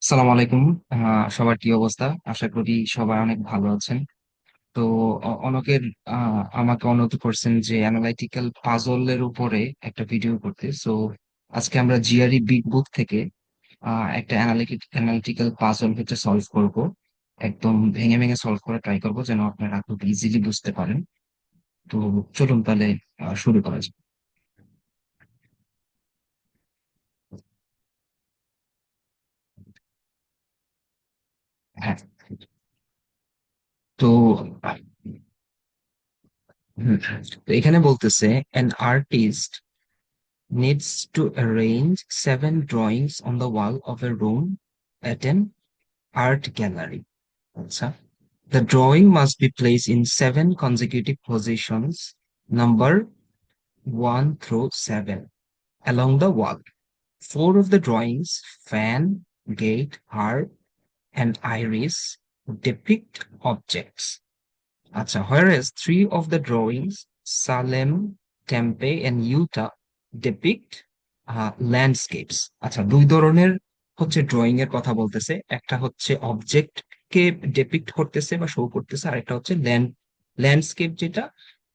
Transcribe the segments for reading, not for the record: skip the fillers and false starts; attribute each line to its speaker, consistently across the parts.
Speaker 1: সালাম আলাইকুম। সবার কি অবস্থা? আশা করি সবাই অনেক ভালো আছেন। তো অনেকের আমাকে অনুরোধ করছেন যে অ্যানালাইটিক্যাল পাজলের উপরে একটা ভিডিও করতে। সো আজকে আমরা জিআরই বিগ বুক থেকে একটা অ্যানালিটিক্যাল পাজল হচ্ছে সলভ করব। একদম ভেঙে ভেঙে সলভ করে ট্রাই করব যেন আপনারা খুব ইজিলি বুঝতে পারেন। তো চলুন তাহলে শুরু করা যাক। হ্যাঁ। তো হুম, তো এখানে বলতেছে an artist needs to arrange 7 drawings on the wall of a room at an art gallery. আচ্ছা, the drawing must be placed in 7 consecutive positions, number 1 through 7, along the wall. Four of the drawings, fan, gate, harp, and iris, depict objects. আচ্ছা, whereas three of the drawings, Salem, Tempe, and Utah, depict landscapes. আচ্ছা, দুই ধরনের হচ্ছে drawing এর কথা বলতেছে। একটা হচ্ছে অবজেক্ট কে ডেপিক্ট করতেছে বা শো করতেছে, আর একটা হচ্ছে ল্যান্ডস্কেপ যেটা।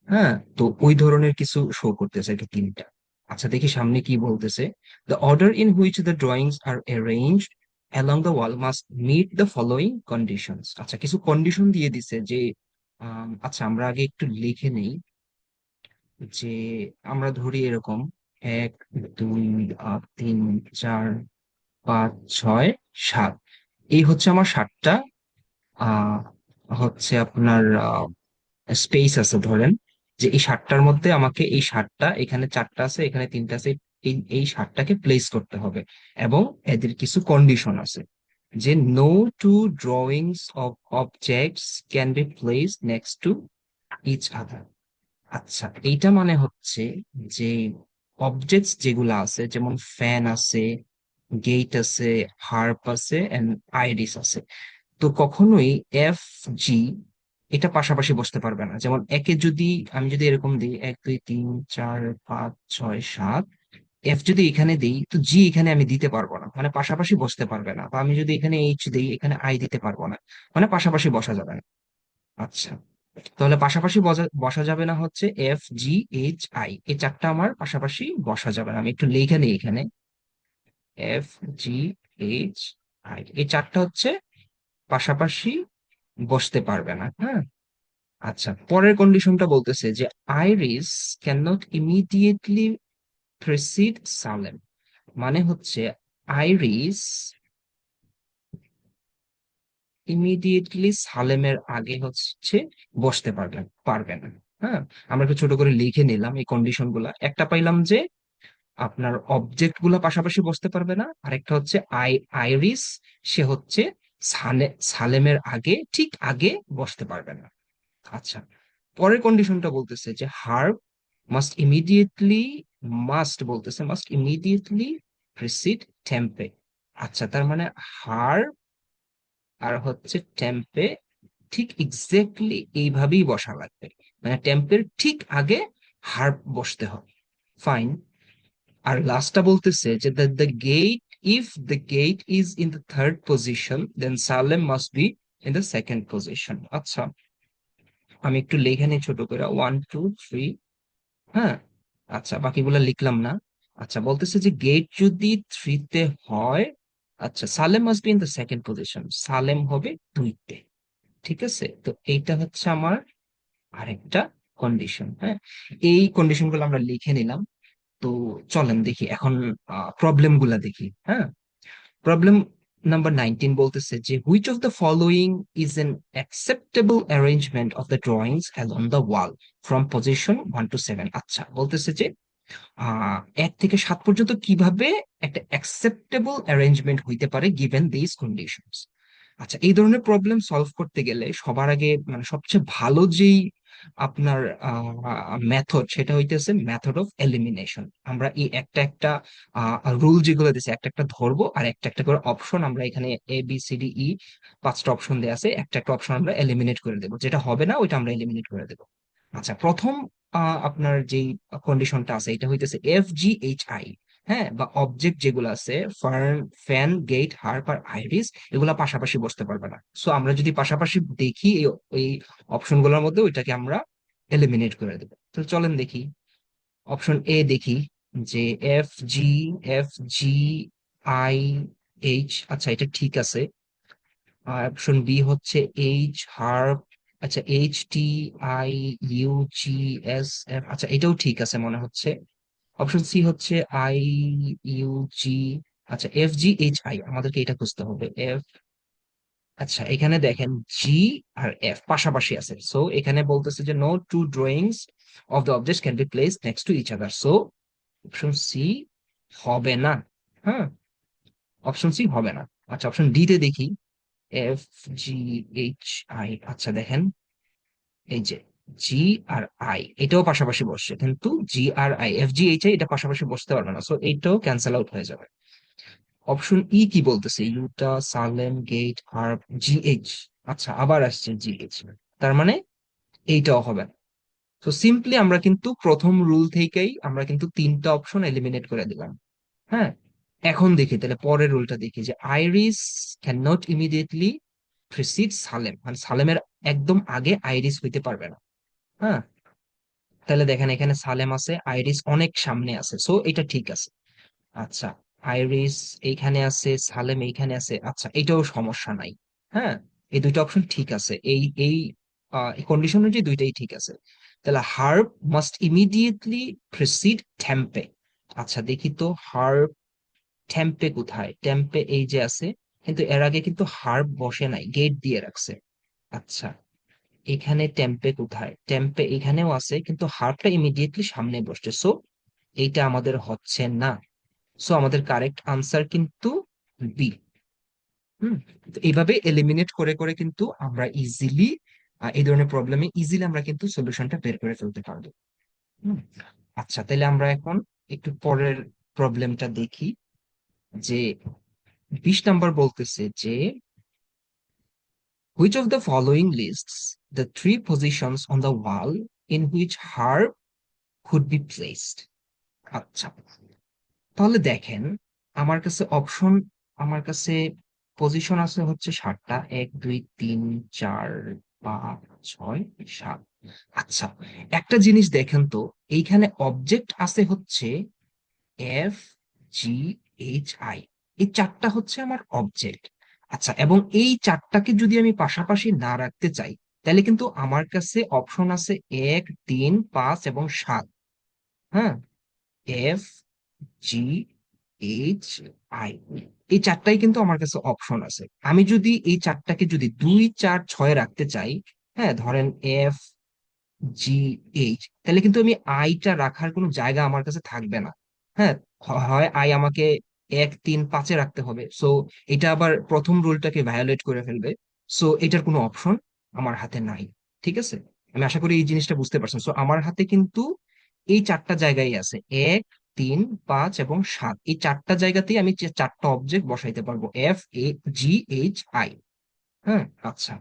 Speaker 1: হ্যাঁ, তো ওই ধরনের কিছু শো করতেছে আর কি, তিনটা। আচ্ছা, দেখি সামনে কি বলতেছে। The order in which the drawings are arranged along the wall must meet the following conditions. আচ্ছা, কিছু কন্ডিশন দিয়ে দিছে যে আচ্ছা, আমরা আগে একটু লিখে নেই যে আমরা ধরি এরকম: 1, 2, 3, 4, 5, 6, 7। এই হচ্ছে আমার 7টা আহ হচ্ছে আপনার স্পেস আছে। ধরেন যে এই 7টার মধ্যে আমাকে এই 7টা, এখানে 4টা আছে, এখানে 3টা আছে, এই 7টাকে প্লেস করতে হবে। এবং এদের কিছু কন্ডিশন আছে যে no two drawings of objects can be placed next to each other. আচ্ছা, এইটা মানে হচ্ছে যে অবজেক্টস যেগুলো আছে, যেমন ফ্যান আছে, গেট আছে, হার্প আছে এন্ড আইরিস আছে, তো কখনোই এফ জি এটা পাশাপাশি বসতে পারবে না। যেমন একে যদি আমি যদি এরকম দিই 1, 2, 3, 4, 5, 6, 7, এফ যদি এখানে দিই তো জি এখানে আমি দিতে পারবো না, মানে পাশাপাশি বসতে পারবে না। বা আমি যদি এখানে এইচ দিই, এখানে আই দিতে পারবো না, মানে পাশাপাশি বসা যাবে না। আচ্ছা, তাহলে পাশাপাশি বসা যাবে না হচ্ছে FGHI, এই 4টা আমার পাশাপাশি বসা যাবে না। আমি একটু লিখে নিই এখানে, FGHI, এই 4টা হচ্ছে পাশাপাশি বসতে পারবে না। হ্যাঁ। আচ্ছা, পরের কন্ডিশনটা বলতেছে যে iris can not immediately pressed Salem. মানে হচ্ছে আইরিস ইমিডিয়েটলি সালেমের আগে হচ্ছে বসতে পারবে না। হ্যাঁ, আমরা একটু ছোট করে লিখে নিলাম এই কন্ডিশন গুলা। একটা পাইলাম যে আপনার অবজেক্ট গুলা পাশাপাশি বসতে পারবে না, আরেকটা হচ্ছে আইরিস সে হচ্ছে সালেমের আগে, ঠিক আগে বসতে পারবে না। আচ্ছা, পরের কন্ডিশনটা বলতেছে যে harp must immediately, must immediately precede tempeh. আচ্ছা, তার মানে হার্প আর হচ্ছে টেম্পে ঠিক এক্স্যাক্টলি এইভাবেই বসা লাগবে, মানে টেম্পের ঠিক আগে হার্প বসতে হবে। ফাইন। আর লাস্টটা বলতেছে যে the gate, if the gate is in the third position then Salem must be in the second position. আচ্ছা, আমি একটু লেখা নিই ছোট করে, 1, 2, 3। হ্যাঁ। আচ্ছা, বাকিগুলো লিখলাম না। আচ্ছা, বলতেছে যে গেট যদি থ্রিতে হয়, আচ্ছা, Salem must be in the second position, Salem হবে 2তে। ঠিক আছে, তো এইটা হচ্ছে আমার আরেকটা কন্ডিশন। হ্যাঁ, এই কন্ডিশন গুলো আমরা লিখে নিলাম। তো চলেন দেখি এখন প্রবলেম গুলা দেখি। হ্যাঁ, প্রবলেম নাম্বার 19 বলতেছে যে which of the following is an acceptable arrangement of the drawings along the wall from position 1 to 7। আচ্ছা, বলতেছে যে 1 থেকে 7 পর্যন্ত কিভাবে একটা অ্যাকসেপ্টেবল অ্যারেঞ্জমেন্ট হইতে পারে গিভেন দিস কন্ডিশনস। আচ্ছা, এই ধরনের প্রবলেম সলভ করতে গেলে সবার আগে মানে সবচেয়ে ভালো যেই আপনার মেথড, সেটা হইতেছে মেথড অফ এলিমিনেশন। আমরা এই একটা একটা রুল যেগুলো দিছে একটা একটা ধরবো, আর একটা একটা করে অপশন আমরা এখানে ABCDE 5টা অপশন দেওয়া আছে, একটা একটা অপশন আমরা এলিমিনেট করে দেবো, যেটা হবে না ওইটা আমরা এলিমিনেট করে দেবো। আচ্ছা, প্রথম আপনার যেই কন্ডিশনটা আছে এটা হইতেছে FGHI, হ্যাঁ, বা অবজেক্ট যেগুলো আছে, ফার্ন, ফ্যান, গেট, হার্প আর আইরিস, এগুলা পাশাপাশি বসতে পারবে না। সো আমরা যদি পাশাপাশি দেখি এই অপশন গুলোর মধ্যে, ওইটাকে আমরা এলিমিনেট করে দেবো। তো চলেন দেখি। অপশন এ দেখি, যে F G, F G I H, আচ্ছা এটা ঠিক আছে। অপশন বি হচ্ছে এইচ, হার্প, আচ্ছা H T I U G S F, আচ্ছা এটাও ঠিক আছে মনে হচ্ছে। অপশন সি হচ্ছে আই ইউ জি, আচ্ছা এফ জি এইচ আই, আমাদেরকে এটা খুঁজতে হবে। এফ, আচ্ছা এখানে দেখেন জি আর এফ পাশাপাশি আছে, সো এখানে বলতেছে যে no two drawings of the object can be placed next to each other, so option C হবে না। হ্যাঁ, অপশন সি হবে না। আচ্ছা অপশন ডি তে দেখি, এফ জি এইচ আই, আচ্ছা দেখেন এই যে জি আর আই এটাও পাশাপাশি বসছে, কিন্তু জি আর I, F G H I এটা পাশাপাশি বসতে পারবে না, সো এইটাও ক্যান্সেল আউট হয়ে যাবে। অপশন ই কি বলতেছে, Utah, Salem, gate, harp, G H, আচ্ছা আবার আসছে জি এইচ, তার মানে এইটাও হবে না। তো সিম্পলি আমরা কিন্তু প্রথম রুল থেকেই আমরা কিন্তু তিনটা অপশন এলিমিনেট করে দিলাম। হ্যাঁ, এখন দেখি তাহলে পরের রুলটা দেখি, যে iris can not immediately precede Salem, মানে সালেমের একদম আগে আইরিস হইতে পারবে না। হ্যাঁ, তাহলে দেখেন এখানে সালেম আছে, আইরিস অনেক সামনে আছে, সো এটা ঠিক আছে। আচ্ছা, আইরিস এইখানে আছে, সালেম এইখানে আছে, আচ্ছা এটাও সমস্যা নাই। হ্যাঁ, এই দুইটা অপশন ঠিক আছে, এই কন্ডিশন অনুযায়ী দুইটাই ঠিক আছে। তাহলে herb must immediately precede tempeh. আচ্ছা দেখি তো, হার্ব টেম্পে কোথায়, টেম্পে এই যে আছে, কিন্তু এর আগে কিন্তু হার্ব বসে নাই, গেট দিয়ে রাখছে। আচ্ছা, এখানে টেম্পে কোথায়, টেম্পে এখানেও আছে, কিন্তু হার্বটা ইমিডিয়েটলি সামনে বসছে, সো এইটা আমাদের হচ্ছে না। সো আমাদের কারেক্ট আনসার কিন্তু বি। হুম, তো এইভাবে এলিমিনেট করে করে কিন্তু আমরা ইজিলি এই ধরনের প্রবলেমে ইজিলি আমরা কিন্তু সলিউশনটা বের করে ফেলতে পারবো। হুম, আচ্ছা তাহলে আমরা এখন একটু পরের প্রবলেমটা দেখি, যে 20 নাম্বার বলতেছে যে which of the following lists the three positions on the wall in which harp could be placed। আচ্ছা, তাহলে দেখেন আমার কাছে অপশন, আমার কাছে পজিশন আছে হচ্ছে 7টা, 1 2 3 4 5 6 7। আচ্ছা, একটা জিনিস দেখেন তো, এইখানে অবজেক্ট আছে হচ্ছে এফ জি এইচ আই, এই চারটা হচ্ছে আমার অবজেক্ট। আচ্ছা, এবং এই চারটাকে যদি আমি পাশাপাশি না রাখতে চাই, তাহলে কিন্তু আমার কাছে অপশন আছে 1 3 5 এবং 7। হ্যাঁ, এফ জি এইচ আই, এই চারটাই কিন্তু আমার কাছে অপশন আছে। আমি যদি এই চারটাকে যদি 2 4 6 রাখতে চাই, হ্যাঁ ধরেন এফ জি এইচ, তাহলে কিন্তু আমি আইটা রাখার কোনো জায়গা আমার কাছে থাকবে না। হ্যাঁ, হয় আই আমাকে 1 3 5-এ রাখতে হবে, সো এটা আবার প্রথম রুলটাকে ভায়োলেট করে ফেলবে। সো এটার কোনো অপশন আমার হাতে নাই। ঠিক আছে, আমি আশা করি এই জিনিসটা বুঝতে পারছেন। সো আমার হাতে কিন্তু এই চারটা জায়গায় আছে, 1 3 5 এবং 7, এই চারটা জায়গাতেই আমি চারটা অবজেক্ট বসাইতে পারবো, F A G H I. হ্যাঁ, আচ্ছা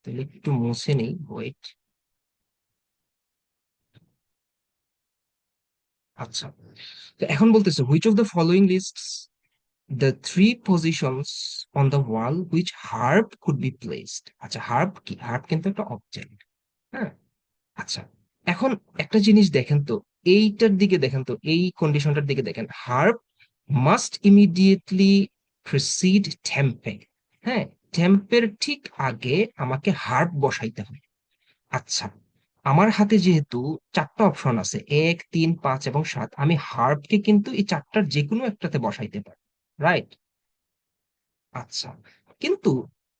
Speaker 1: তাহলে একটু মুছে নেই, ওয়েট। আচ্ছা, তো এখন বলতেছে which of the following lists the three positions on the wall which harp could be placed. আচ্ছা, হার্প কি, হার্প কিন্তু একটা অবজেক্ট। হ্যাঁ, আচ্ছা এখন একটা জিনিস দেখেন তো, এইটার দিকে দেখেন তো, এই কন্ডিশনটার দিকে দেখেন, harp must immediately precede tempeh. হ্যাঁ, টেম্পের ঠিক আগে আমাকে হার্প বসাইতে হবে। আচ্ছা, আমার হাতে যেহেতু চারটা অপশন আছে, 1 3 5 এবং 7, আমি হার্পকে কিন্তু এই চারটার যে কোনো একটাতে বসাইতে পারি, রাইট? আচ্ছা, কিন্তু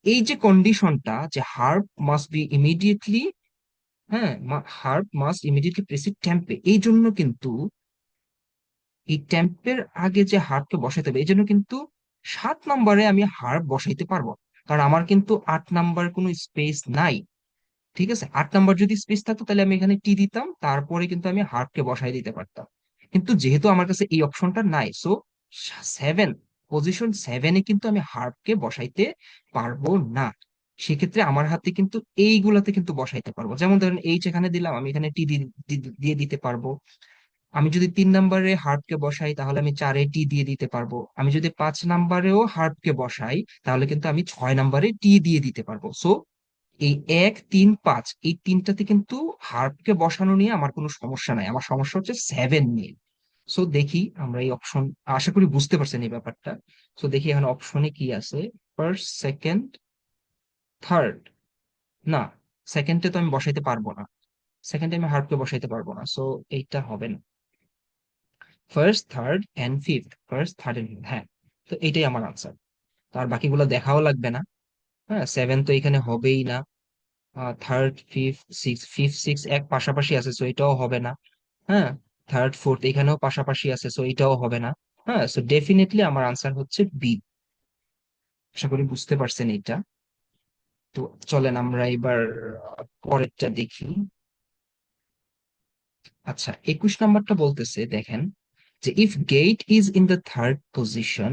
Speaker 1: এই যে কন্ডিশনটা, যে হার্প মাস্ট বি ইমিডিয়েটলি, হ্যাঁ harp must immediately pressed tempeh, এই জন্য কিন্তু এই টেম্পের আগে যে হার্পকে বসাইতে হবে, এই জন্য কিন্তু 7 নম্বরে আমি হার্প বসাইতে পারবো, কারণ আমার কিন্তু 8 নাম্বার কোনো স্পেস নাই। ঠিক আছে, 8 নাম্বার যদি স্পেস থাকতো তাহলে আমি এখানে টি দিতাম, তারপরে কিন্তু আমি হার্পকে বসাই দিতে পারতাম। কিন্তু যেহেতু আমার কাছে এই অপশনটা নাই, সো 7, পজিশন 7-এ কিন্তু আমি হার্পকে বসাইতে পারবো না। সেক্ষেত্রে আমার হাতে কিন্তু এইগুলাতে কিন্তু বসাইতে পারবো, যেমন ধরেন এইচ এখানে দিলাম, আমি এখানে টি দিয়ে দিতে পারবো। আমি যদি 3 নম্বরে হার্বকে বসাই তাহলে আমি 4-এ টি দিয়ে দিতে পারবো। আমি যদি 5 নম্বরেও হার্বকে বসাই তাহলে কিন্তু আমি 6 নম্বরে টি দিয়ে দিতে পারবো। সো এই 1, 3, 5 এই তিনটাতে কিন্তু হার্বকে বসানো নিয়ে আমার কোনো সমস্যা নাই, আমার সমস্যা হচ্ছে 7 নিয়ে। সো দেখি আমরা এই অপশন, আশা করি বুঝতে পারছেন এই ব্যাপারটা। সো দেখি এখন অপশনে কি আছে। First, second, third. না, সেকেন্ডে তো আমি বসাইতে পারবো না, সেকেন্ডে আমি হার্বকে বসাইতে পারবো না, সো এইটা হবে না। First, third and fifth, first, third and fifth, হ্যাঁ। তো এইটাই আমার আনসার। তো আর বাকিগুলো দেখাও লাগবে না। হ্যাঁ, 7 তো এখানে হবেই না। Third, fifth, six, fifth six এক পাশাপাশি আছে, সো এটাও হবে না। হ্যাঁ, থার্ড, ফোর্থ এখানেও পাশাপাশি আছে, সো এটাও হবে না। হ্যাঁ, সো ডেফিনেটলি আমার আনসার হচ্ছে বি। আশা করি বুঝতে পারছেন এটা। তো চলেন আমরা এবার পরেরটা দেখি। আচ্ছা, 21 নম্বরটা বলতেছে, দেখেন, যে if gate is in the third position,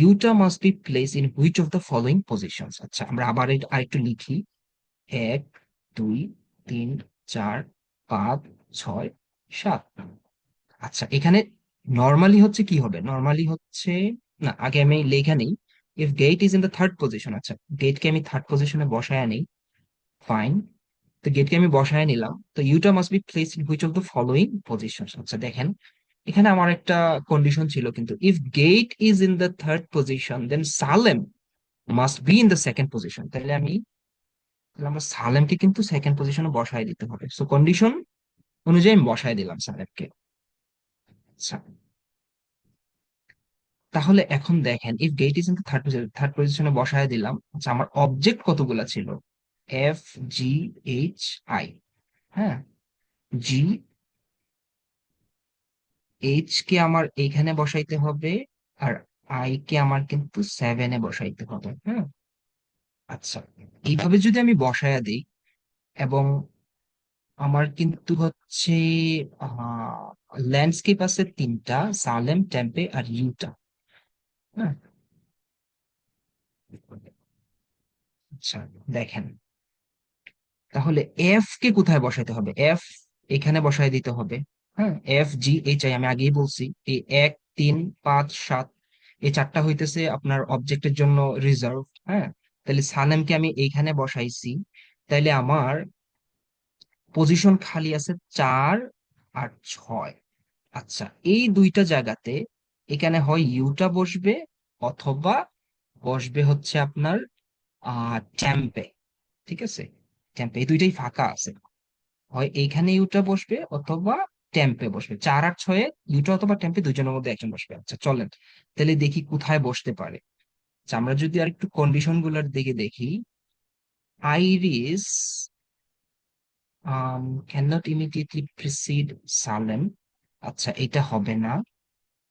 Speaker 1: Utah must be place in which of the following positions. আচ্ছা, আমরা আবার আরেকটু লিখি। 1, 2, 3, 4, 5, 6, 7। আচ্ছা, এখানে নর্মালি হচ্ছে কি হবে, নর্মালি হচ্ছে, না আগে আমি লেখা নেই। If gate is in the third position, আচ্ছা গেটকে আমি থার্ড পজিশনে বসায় নেই। ফাইন। তো গেটকে আমি বসায় নিলাম, তো Utah must be placed in which of the following positions. আচ্ছা দেখেন, এখানে আমার একটা কন্ডিশন ছিল, কিন্তু if gate is in the third position then Salem must be in the second position. তাহলে আমরা সালেমকে কিন্তু সেকেন্ড পজিশনে বসায় দিতে হবে। সো কন্ডিশন অনুযায়ী আমি বসায় দিলাম সালেমকে। আচ্ছা, তাহলে এখন দেখেন, if gate is in the third পজিশনে বসায় দিলাম। আচ্ছা, আমার অবজেক্ট কতগুলা ছিল? F, G, H, I. হ্যাঁ, জি, এইচ কে আমার এইখানে বসাইতে হবে, আর আই কে আমার কিন্তু 7-এ বসাইতে হবে। হ্যাঁ, আচ্ছা, এইভাবে যদি আমি বসায়া দিই, এবং আমার কিন্তু হচ্ছে ল্যান্ডস্কেপ আছে 3টা, সালেম, টেম্পে আর ইউটা। হ্যাঁ, আচ্ছা দেখেন, তাহলে এফ কে কোথায় বসাইতে হবে? এফ এখানে বসাই দিতে হবে। হ্যাঁ, এফ, জি, এইচ, আই আমি আগেই বলছি, এই 1, 3, 5, 7 এই চারটা হইতেছে আপনার অবজেক্টের জন্য রিজার্ভ। হ্যাঁ, তাহলে সালেমকে আমি এইখানে বসাইছি, তাইলে আমার পজিশন খালি আছে 4 আর 6। আচ্ছা, এই দুইটা জায়গাতে এখানে হয় ইউটা বসবে, অথবা বসবে হচ্ছে আপনার ট্যাম্পে। ঠিক আছে, ট্যাম্পে এই দুইটাই ফাঁকা আছে। হয় এইখানে ইউটা বসবে অথবা টেম্পে বসবে, 4 আর 6-এ ইউটা অথবা টেম্পে দুইজনের মধ্যে একজন বসবে। আচ্ছা চলেন, তাহলে দেখি কোথায় বসতে পারে। আচ্ছা, আমরা যদি আর একটু কন্ডিশন গুলার দিকে দেখি। Iris can not immediately precede Salem. আচ্ছা, এটা হবে না।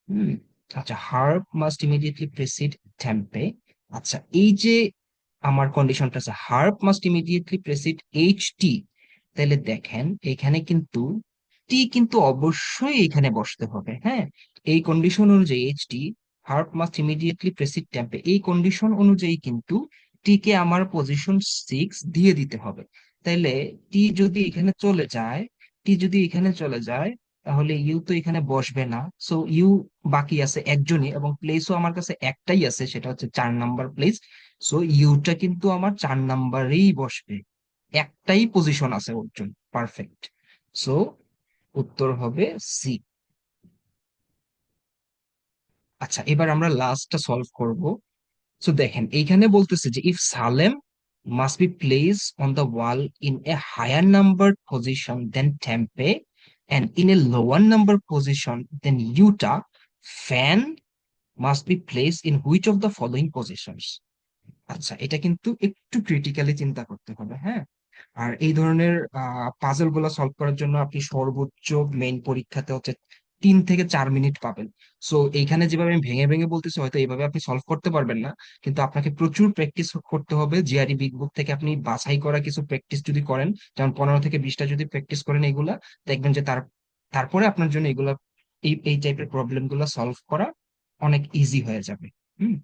Speaker 1: হুম। আচ্ছা, herb must immediately precede tempeh. আচ্ছা, এই যে আমার কন্ডিশনটা আছে, herb must immediately pressed H T. তাহলে দেখেন, এখানে কিন্তু টি কিন্তু অবশ্যই এখানে বসতে হবে। হ্যাঁ, এই কন্ডিশন অনুযায়ী H T, herb must immediately pressed tempeh, এই কন্ডিশন অনুযায়ী কিন্তু টি কে আমার পজিশন 6 দিয়ে দিতে হবে। তাইলে টি যদি এখানে চলে যায়, টি যদি এখানে চলে যায়, তাহলে ইউ তো এখানে বসবে না। সো ইউ বাকি আছে একজনই, এবং প্লেসও আমার কাছে একটাই আছে, সেটা হচ্ছে 4 নাম্বার প্লেস। সো ইউটা কিন্তু আমার 4 নাম্বারেই বসবে, একটাই পজিশন আছে ওর জন্য। পারফেক্ট। সো উত্তর হবে সি। আচ্ছা, এবার আমরা লাস্টটা সলভ করব। সো দেখেন, এইখানে বলতেছে যে if Salem must be place on the wall in a higher number position then Tempe and in a lower number position than Utah, fan must be placed in which of the following positions? আচ্ছা, এটা কিন্তু একটু critically চিন্তা করতে হবে। হ্যাঁ, আর এই ধরনের পাজল গুলা সলভ করার জন্য আপনি সর্বোচ্চ মেইন পরীক্ষাতে হচ্ছে 3 থেকে 4 মিনিট পাবেন। সো এইখানে যেভাবে আমি ভেঙে ভেঙে বলতেছি, হয়তো এইভাবে আপনি সলভ করতে পারবেন না, কিন্তু আপনাকে প্রচুর প্র্যাকটিস করতে হবে। জিআরই বিগ বুক থেকে আপনি বাছাই করা কিছু প্র্যাকটিস যদি করেন, যেমন 15 থেকে 20টা যদি প্র্যাকটিস করেন এগুলা, দেখবেন যে তারপরে আপনার জন্য এগুলা, এই টাইপের প্রবলেম গুলা সলভ করা অনেক ইজি হয়ে যাবে। হুম।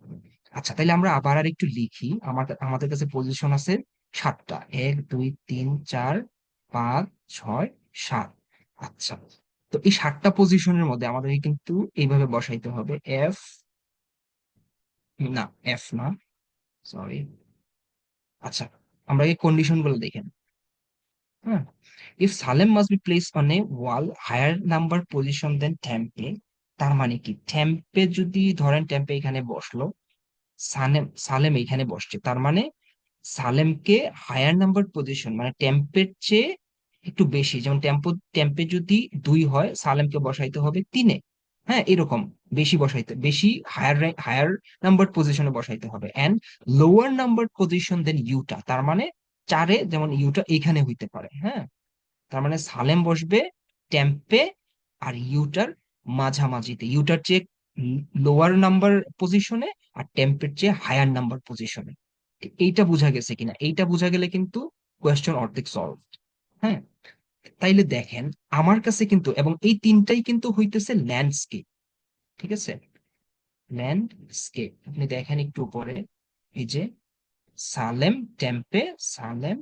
Speaker 1: আচ্ছা, তাহলে আমরা আবার আর একটু লিখি। আমাদের আমাদের কাছে পজিশন আছে 7টা, 1, 2, 3, 4, 5, 6, 7। আচ্ছা, তো এই 7টা পজিশনের মধ্যে আমাদেরকে কিন্তু এইভাবে বসাইতে হবে। এফ, না এফ না, সরি। আচ্ছা, আমরা এই কন্ডিশন গুলো দেখেন। হ্যাঁ, if Salem must be place on a wall higher number position then Tempe, তার মানে কি, টেম্পে যদি ধরেন টেম্পে এখানে বসলো, সালেম সালেম এখানে বসছে, তার মানে সালেমকে হায়ার নাম্বার পজিশন মানে টেম্পের চেয়ে একটু বেশি, যেমন টেম্পে যদি 2 হয়, সালেমকে বসাইতে হবে 3-এ। হ্যাঁ, এরকম বেশি বসাইতে, বেশি হায়ার হায়ার নাম্বার পজিশনে বসাইতে হবে। And lower number position then Utah, তার মানে 4-এ, যেমন ইউটা এখানে হইতে পারে। হ্যাঁ, তার মানে সালেম বসবে টেম্পে আর ইউটার মাঝামাঝিতে, ইউটার চেয়ে লোয়ার নাম্বার পজিশনে আর টেম্পের চেয়ে হায়ার নাম্বার পজিশনে। এইটা বোঝা গেছে কিনা? এইটা বোঝা গেলে কিন্তু কোয়েশ্চেন অর্ধেক সলভ। হ্যাঁ, তাইলে দেখেন আমার কাছে কিন্তু, এবং এই তিনটাই কিন্তু হইতেছে ল্যান্ডস্কেপ। ঠিক আছে, ল্যান্ডস্কেপ। আপনি দেখেন একটু উপরে, এই যে সালেম টেম্পে, সালেম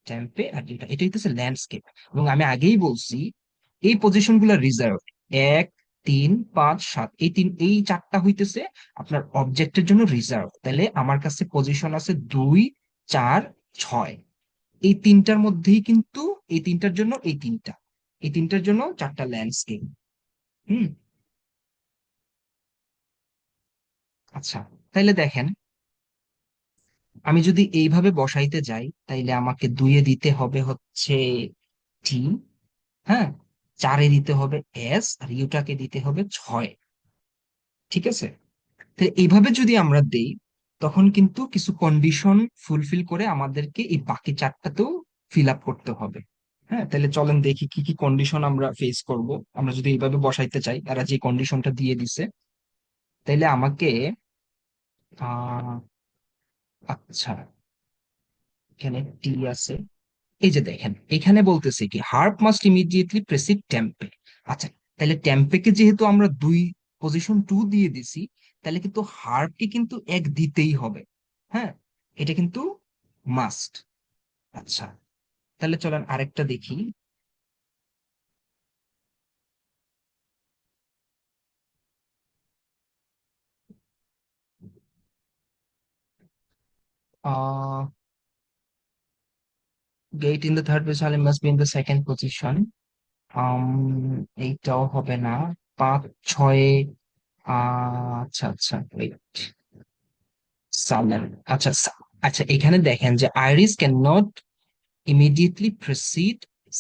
Speaker 1: টেম্পে আর এটা হইতেছে ল্যান্ডস্কেপ। এবং আমি আগেই বলছি এই পজিশন গুলো রিজার্ভ। 1, 3, 5, 7, এই 4টা হইতেছে আপনার অবজেক্টের জন্য রিজার্ভ। তাহলে আমার কাছে পজিশন আছে 2, 4, 6। এই তিনটার মধ্যেই কিন্তু, এই তিনটার জন্য এই তিনটা, এই তিনটার জন্য 4টা ল্যান্ডস্কেপ। হুম। আচ্ছা, তাইলে দেখেন আমি যদি এইভাবে বসাইতে যাই, তাইলে আমাকে 2-এ দিতে হবে হচ্ছে টি। হ্যাঁ, 4-এ দিতে হবে এস, আর ইউটাকে দিতে হবে 6। ঠিক আছে, তো এইভাবে যদি আমরা দেই, তখন কিন্তু কিছু কন্ডিশন ফুলফিল করে আমাদেরকে এই বাকি 4টাতেও ফিল আপ করতে হবে। হ্যাঁ, তাহলে চলেন দেখি কি কি কন্ডিশন আমরা ফেস করব আমরা যদি এইভাবে বসাইতে চাই, তারা যে কন্ডিশনটা দিয়ে দিছে। তাইলে আমাকে আহ আচ্ছা, এখানে টি আছে। এই যে দেখেন এখানে বলতেছে কি, harp must immediately pressed tempeh. আচ্ছা, তাহলে টেম্পেকে যেহেতু আমরা 2 পজিশন 2 দিয়ে দিছি, তাহলে কিন্তু হার্পকে কিন্তু 1 দিতেই হবে। হ্যাঁ, এটা কিন্তু মাস্ট। আচ্ছা, তাহলে চলেন আরেকটা দেখি। Ah get in the third position must be in the second position. এইটাও হবে না। 5, 6। আচ্ছা আচ্ছা, wait, সালেম। আচ্ছা আচ্ছা, এখানে দেখেন যে iris can not immediately precede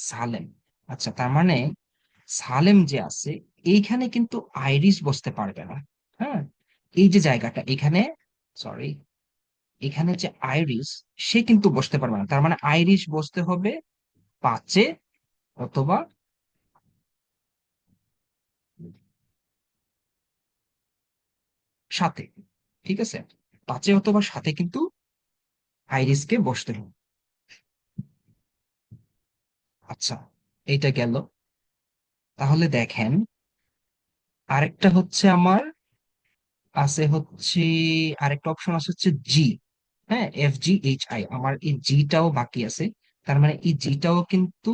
Speaker 1: Salem. আচ্ছা, তার মানে সালেম যে আছে এইখানে কিন্তু আইরিশ বসতে পারবে না। হ্যাঁ, এই যে জায়গাটা এখানে, সরি, এখানে যে আইরিশ, সে কিন্তু বসতে পারবে না। তার মানে আইরিশ বসতে হবে 5-এ অথবা 7-এ। ঠিক আছে, 5-এ অথবা 7-এ কিন্তু আইরিশকে বসতে হবে। আচ্ছা, এইটা গেল। তাহলে দেখেন আরেকটা হচ্ছে আমার আছে হচ্ছে, আরেকটা অপশন আছে হচ্ছে জি। হ্যাঁ, FGHI, আমার এই জিটাও বাকি আছে। তার মানে এই জিটাও কিন্তু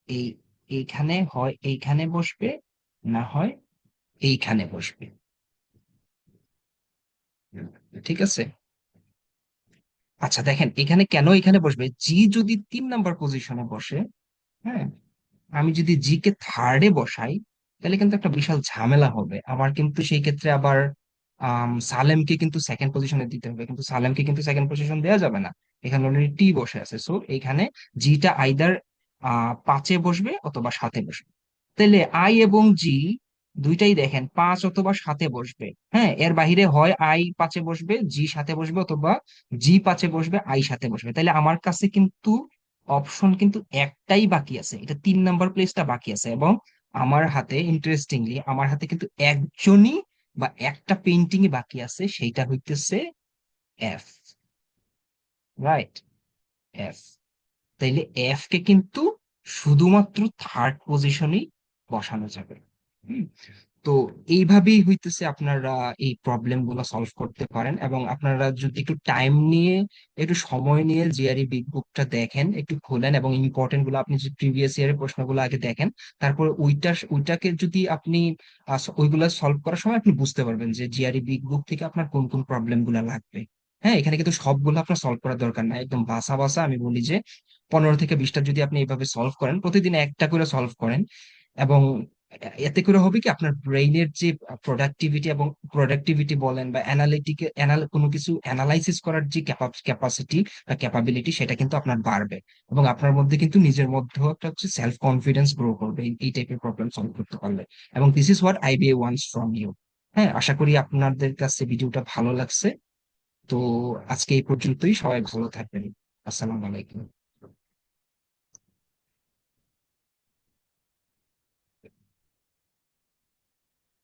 Speaker 1: এই, এইখানে হয় এইখানে বসবে, না হয় এইখানে বসবে। ঠিক আছে। আচ্ছা দেখেন এখানে কেন এখানে বসবে, জি যদি 3 নাম্বার পজিশনে বসে, হ্যাঁ, আমি যদি জি কে থার্ডে বসাই, তাহলে কিন্তু একটা বিশাল ঝামেলা হবে আমার। কিন্তু সেই ক্ষেত্রে আবার সালেমকে কিন্তু সেকেন্ড পজিশনে দিতে হবে, কিন্তু সালেমকে কিন্তু সেকেন্ড পজিশন দেওয়া যাবে না, এখানে অলরেডি টি বসে আছে। সো এখানে জিটা আইদার 5-এ বসবে অথবা 7-এ বসবে। তাহলে আই এবং জি দুইটাই দেখেন 5 অথবা 7-এ বসবে। হ্যাঁ, এর বাহিরে হয় আই 5-এ বসবে, জি 7-এ বসবে, অথবা জি 5-এ বসবে, আই 7-এ বসবে। তাহলে আমার কাছে কিন্তু অপশন কিন্তু একটাই বাকি আছে, এটা 3 নাম্বার প্লেসটা বাকি আছে। এবং আমার হাতে, ইন্টারেস্টিংলি, আমার হাতে কিন্তু একজনই বা একটা পেন্টিংই বাকি আছে, সেইটা হইতেছে এফ। Right, F. তাইলে এফ কে কিন্তু শুধুমাত্র থার্ড পজিশনেই বসানো যাবে। হুম। তো এইভাবেই হইতেছে আপনারা এই প্রবলেম গুলো সলভ করতে পারেন। এবং আপনারা যদি একটু টাইম নিয়ে, একটু সময় নিয়ে জিআরই বিগ বুকটা দেখেন, একটু খোলেন এবং ইম্পর্টেন্ট গুলো আপনি যে প্রিভিয়াস ইয়ারের প্রশ্নগুলো আগে দেখেন, তারপর ওইটাকে যদি আপনি ওইগুলা সলভ করার সময় আপনি বুঝতে পারবেন যে জিআরই বিগ বুক থেকে আপনার কোন কোন প্রবলেম গুলা লাগবে। হ্যাঁ, এখানে কিন্তু সবগুলো আপনার সলভ করার দরকার নাই, একদম বাসা বাসা আমি বলি যে 15 থেকে 20টা যদি আপনি এইভাবে সলভ করেন, প্রতিদিন একটা করে সলভ করেন, এবং এতে করে হবে কি আপনার ব্রেইনের যে প্রোডাক্টিভিটি এবং প্রোডাক্টিভিটি বলেন বা অ্যানালিটিক কোনো কিছু অ্যানালাইসিস করার যে ক্যাপাসিটি বা ক্যাপাবিলিটি, সেটা কিন্তু আপনার বাড়বে। এবং আপনার মধ্যে কিন্তু নিজের মধ্যেও একটা হচ্ছে সেলফ কনফিডেন্স গ্রো করবে এই টাইপের প্রবলেম সলভ করতে পারলে। এবং this is what IBA wants from you. হ্যাঁ, আশা করি আপনাদের কাছে ভিডিওটা ভালো লাগছে। তো আজকে এই পর্যন্তই, সবাই ভালো থাকবেন। আসসালামু আলাইকুম।